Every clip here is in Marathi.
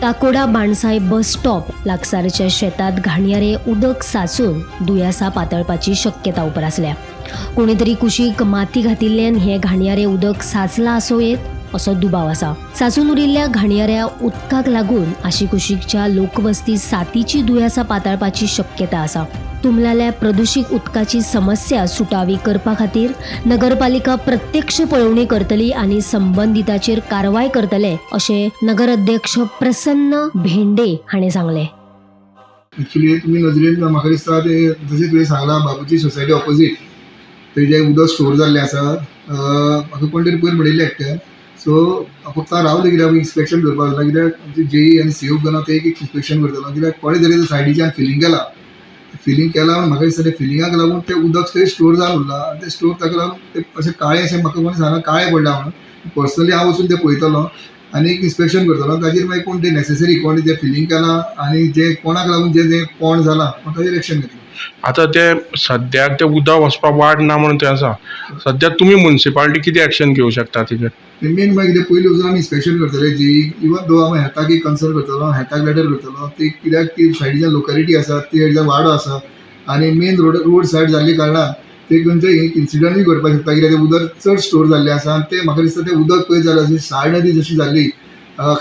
टाकोडा बाणसाहेब बस स्टॉप लागसारच्या शेतात घाणयारे उदक साचून दुयासा पातळपाची शक्यता उपर आसल्या. कोणीतरी कुशीक माती घातिल्ल्यान हे घाणयारे उदक साचला असो येत असो दुबाव आसा. साचून उरिल्ल्या घाणयाऱ्या उदकाक लागून आशी कुशीकच्या लोकवस्ती सातीची दुयासा पातळपाची शक्यता आसा. तुंबलेल्या प्रदूषित उदकाची समस्या सुटावी करपा खातीर नगरपालिका प्रत्यक्ष पळवणी करतली आणि संबंधिताचेर कारवाय करतले अशें नगराध्यक्ष प्रसन्न भेंडे हाणें सांगले. ॲक्च्युली तुम्ही नजरेन म्हाका दिसता ते जशें तुवें सांगलां बाबूची सोसायटी ऑपोजीट थंय जें उदक स्टोर जाल्लें आसा म्हाका कोण तरी पयर म्हणिल्लें एकट्यान. सो फक्त रावलें कित्याक इन्स्पेक्शन करपाक जाता, कित्याक जेई आनी सीओक जावन हांव एक इन्स्पेक्शन करतलो, कित्याक कोणें तरी सायडीच्यान फिलिंग केलां म्हाका दिसता ते फिलिंगाक लागून तें उदक थंय स्टोर जावन उरलां आनी तें स्टोर ताका लागून तें अशें काळें अशें म्हाका कोणें सांगलां काळें पडलां म्हणून. पर्सनली हांव वचून तें पळयतलो आनी एक इन्स्पेक्शन करतलो. ताजेर मागीर कोण तें नेसेसरी कोण जें फिलिंग केलां आनी जें कोणाक लागून जें पोंड जालां ताजेर एक्शन घेतलें. आता ते सद्याक ते उदक वचपाक वाट ना म्हणून ते आसा. सद्याक तुमी म्युन्सिपालिटी कितें एक्शन घेवंक शकता तेजेर? मेन मागीर कितें पयलीं वचून आमी इन्स्पेक्शन करतले जी इवन दो हांव हेल्थाक एक कन्सर्न करतलो, हेल्थाक लेटर करतलो. ती कित्याक ती सायडीच्यान लोकेलिटी आसा ती वाडो आसा आनी मेन रोड सायड जाल्ली कारणान ते खंयचो एक इन्सिडंटूय घडपाक शकता, कित्याक तें उदक चड स्टोर जाल्लें आसा आनी तें म्हाका दिसता तें उदक पळय जाल्यार जशी साळ नदी जशी जाल्ली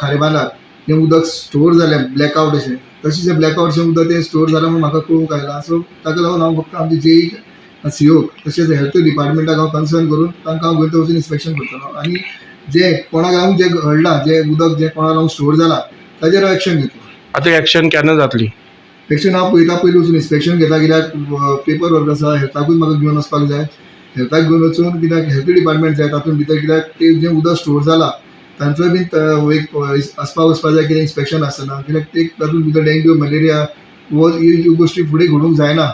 खारेबांदार तें उदक स्टोर जालें ब्लॅकआवट अशें, तशें तें ब्लॅकआवटचें उदक तें स्टोर जालां म्हणून म्हाका कळूंक आयलां. सो ताका लागून हांव फक्त आमचे जेई सीओक तशेंच हेल्थ डिपार्टमेंटाक हांव कन्सर्न करून तांकां हांव गोंयचो वचून इन्स्पेक्शन करतलो आनी जे कोणाक लागून जें घडलां जें उदक जें कोणाक लागून स्टोर जालां ताजेर हांव एक्शन घेतलो. आता एक्शन केन्ना जातली? एक्शन हांव पळयता पयलीं वचून इन्स्पेक्शन घेता, कित्याक पेपर वर्क आसा हेल्थाकूय म्हाका घेवन वचपाक जाय. हेल्थाक घेवन वचून कित्याक हेल्थ डिपार्टमेंट जाय तातूंत भितर, कित्याक तें जें उदक स्टोर जालां तांचोय बीन एक आसपाक वचपाक जाय कितें इन्स्पेक्शन आसतना, कित्याक ते तातूंत भितर डेंग्यू मलेरिया ह्यो गोश्टी फुडें घडूंक जायना.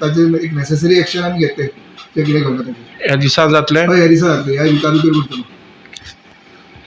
ताचेर एक नेसेसरी एक्शन आमी घेतले तें कितें घडटा तें ह्या दिसा जातलें? हय ह्या दिसा जातलें, ह्या विका भितर करतलो.